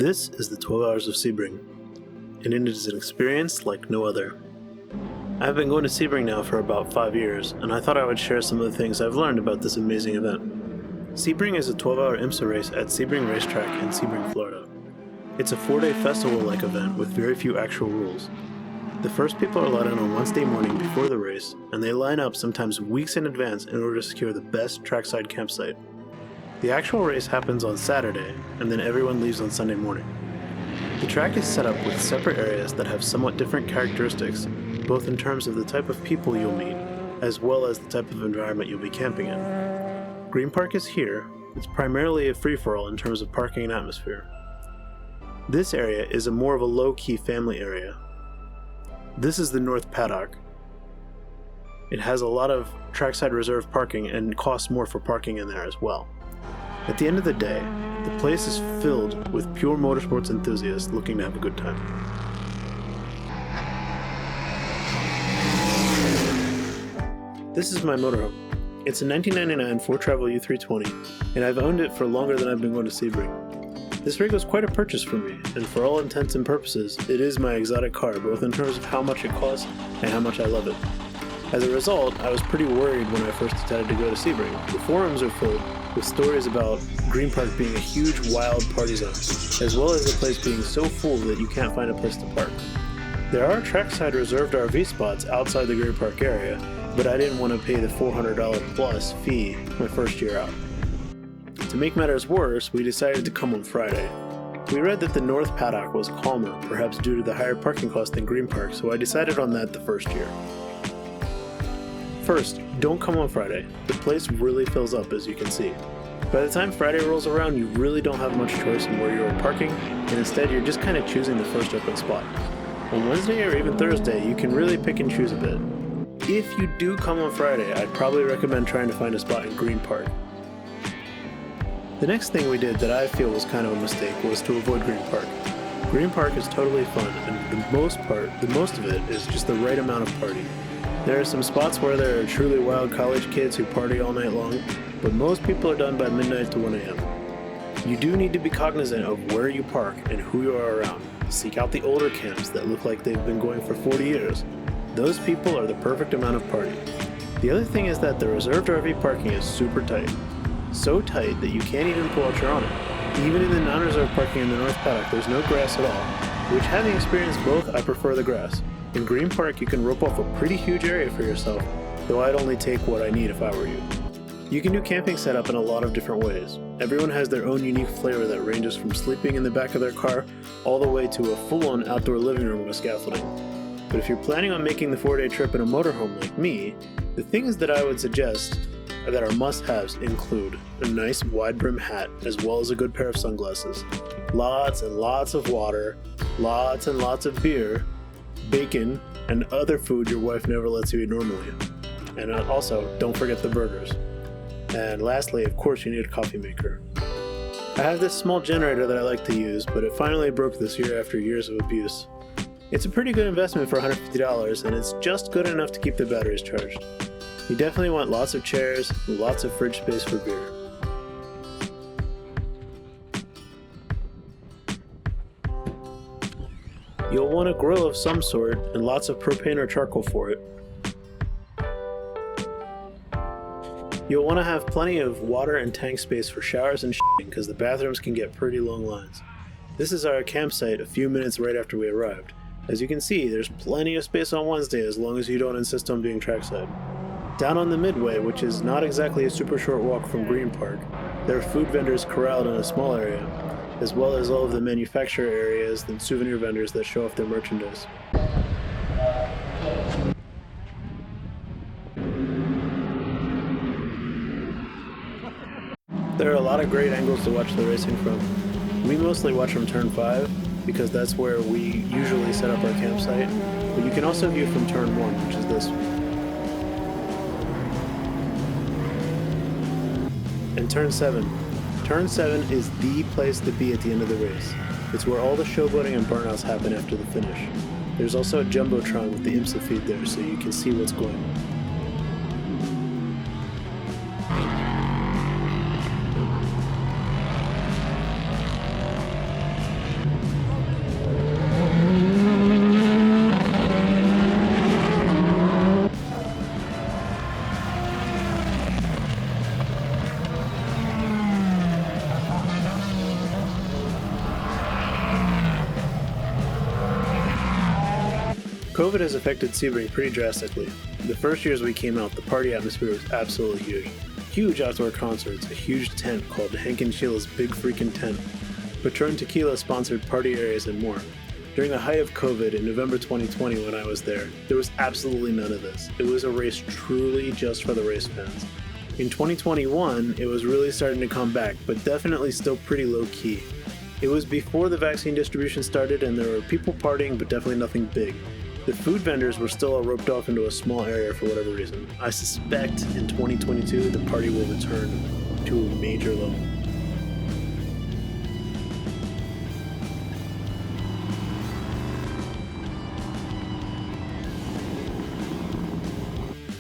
This is the 12 Hours of Sebring, and it is an experience like no other. I've been going to Sebring now for about 5 years, and I thought I would share some of the things I've learned about this amazing event. Sebring is a 12-hour IMSA race at Sebring Racetrack in Sebring, Florida. It's a 4-day festival-like event with very few actual rules. The first people are let in on Wednesday morning before the race, and they line up sometimes weeks in advance in order to secure the best trackside campsite. The actual race happens on Saturday, and then everyone leaves on Sunday morning. The track is set up with separate areas that have somewhat different characteristics, both in terms of the type of people you'll meet, as well as the type of environment you'll be camping in. Green Park is here. It's primarily a free-for-all in terms of parking and atmosphere. This area is more of a low-key family area. This is the North Paddock. It has a lot of trackside reserved parking and costs more for parking in there as well. At the end of the day, the place is filled with pure motorsports enthusiasts looking to have a good time. This is my motorhome. It's a 1999 Ford Travel U320, and I've owned it for longer than I've been going to Sebring. This rig was quite a purchase for me, and for all intents and purposes, it is my exotic car, both in terms of how much it costs and how much I love it. As a result, I was pretty worried when I first decided to go to Sebring. The forums are filled with stories about Green Park being a huge wild party zone, as well as the place being so full that you can't find a place to park. There are trackside reserved RV spots outside the Green Park area, but I didn't want to pay the $400 plus fee my first year out. To make matters worse, we decided to come on Friday. We read that the North Paddock was calmer, perhaps due to the higher parking cost than Green Park, so I decided on that the first year. First, don't come on Friday. The place really fills up, as you can see. By the time Friday rolls around, you really don't have much choice in where you're parking, and instead you're just kind of choosing the first open spot. On Wednesday or even Thursday, you can really pick and choose a bit. If you do come on Friday, I'd probably recommend trying to find a spot in Green Park. The next thing we did that I feel was kind of a mistake was to avoid Green Park. Green Park is totally fun, and the most of it is just the right amount of party. There are some spots where there are truly wild college kids who party all night long, but most people are done by midnight to 1 a.m. You do need to be cognizant of where you park and who you are around. Seek out the older camps that look like they've been going for 40 years. Those people are the perfect amount of party. The other thing is that the reserved RV parking is super tight. So tight that you can't even pull out your awning. Even in the non-reserved parking in the North Paddock, there's no grass at all, which, having experienced both, I prefer the grass. In Green Park, you can rope off a pretty huge area for yourself, though I'd only take what I need if I were you. You can do camping setup in a lot of different ways. Everyone has their own unique flavor that ranges from sleeping in the back of their car all the way to a full-on outdoor living room with scaffolding. But if you're planning on making the 4-day trip in a motorhome like me, the things that I would suggest that are must-haves include a nice wide-brim hat as well as a good pair of sunglasses, lots and lots of water, lots and lots of beer, bacon, and other food your wife never lets you eat normally. And also, don't forget the burgers. And lastly, of course, you need a coffee maker. I have this small generator that I like to use, but it finally broke this year after years of abuse. It's a pretty good investment for $150, and it's just good enough to keep the batteries charged. You definitely want lots of chairs, lots of fridge space for beer. You'll want a grill of some sort and lots of propane or charcoal for it. You'll want to have plenty of water and tank space for showers and shitting because the bathrooms can get pretty long lines. This is our campsite a few minutes right after we arrived. As you can see, there's plenty of space on Wednesday as long as you don't insist on being trackside. Down on the Midway, which is not exactly a super short walk from Green Park, there are food vendors corralled in a small area, as well as all of the manufacturer areas and souvenir vendors that show off their merchandise. There are a lot of great angles to watch the racing from. We mostly watch from turn 5, because that's where we usually set up our campsite, but you can also view from turn 1, which is this. And turn 7. Turn 7 is the place to be at the end of the race. It's where all the showboating and burnouts happen after the finish. There's also a jumbotron with the IMSA feed there, so you can see what's going on. COVID has affected Sebring pretty drastically. The first years we came out, the party atmosphere was absolutely huge. Huge outdoor concerts, a huge tent called Hank and Sheila's Big Freakin' Tent, Patron Tequila sponsored party areas and more. During the height of COVID in November 2020 when I was there was absolutely none of this. It was a race truly just for the race fans. In 2021, it was really starting to come back, but definitely still pretty low-key. It was before the vaccine distribution started and there were people partying, but definitely nothing big. The food vendors were still all roped off into a small area for whatever reason. I suspect in 2022 the party will return to a major level.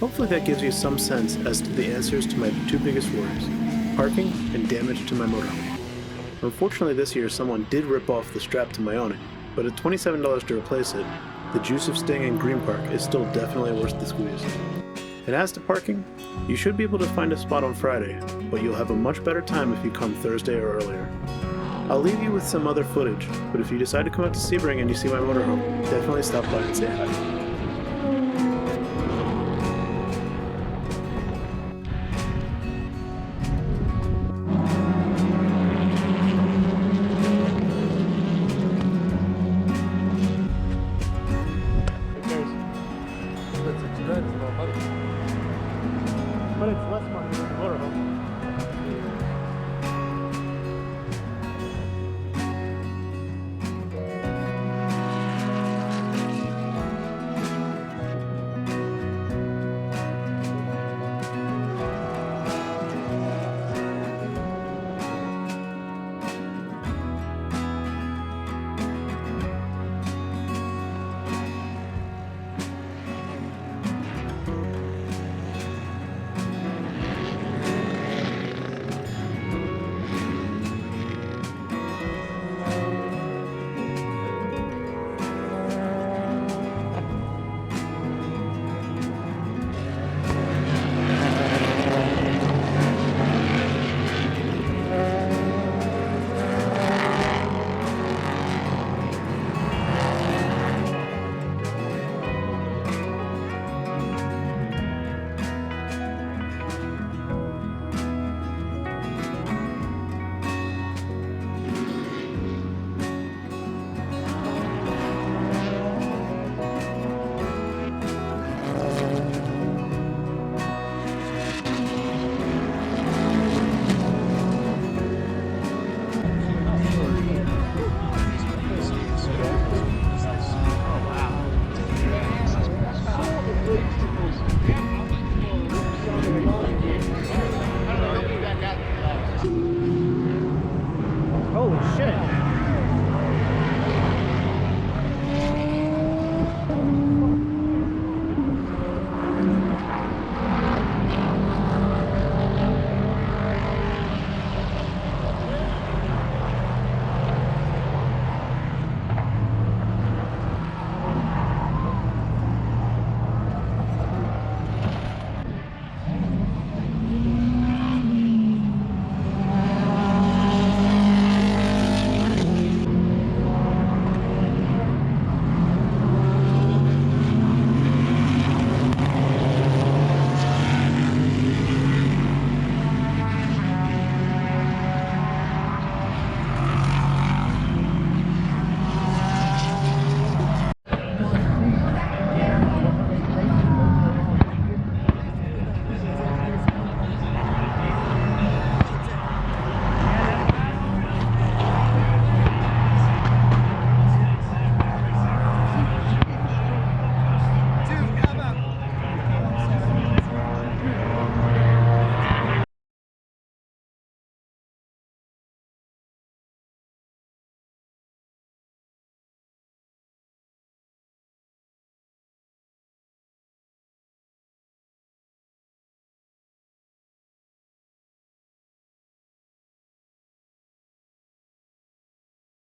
Hopefully that gives you some sense as to the answers to my two biggest worries, parking and damage to my motorhome. Unfortunately this year someone did rip off the strap to my awning, but at $27 to replace it, the juice of staying in Green Park is still definitely worth the squeeze. And as to parking, you should be able to find a spot on Friday, but you'll have a much better time if you come Thursday or earlier. I'll leave you with some other footage, but if you decide to come out to Sebring and you see my motorhome, definitely stop by and say hi. But it's less money than the motorhome. Holy shit.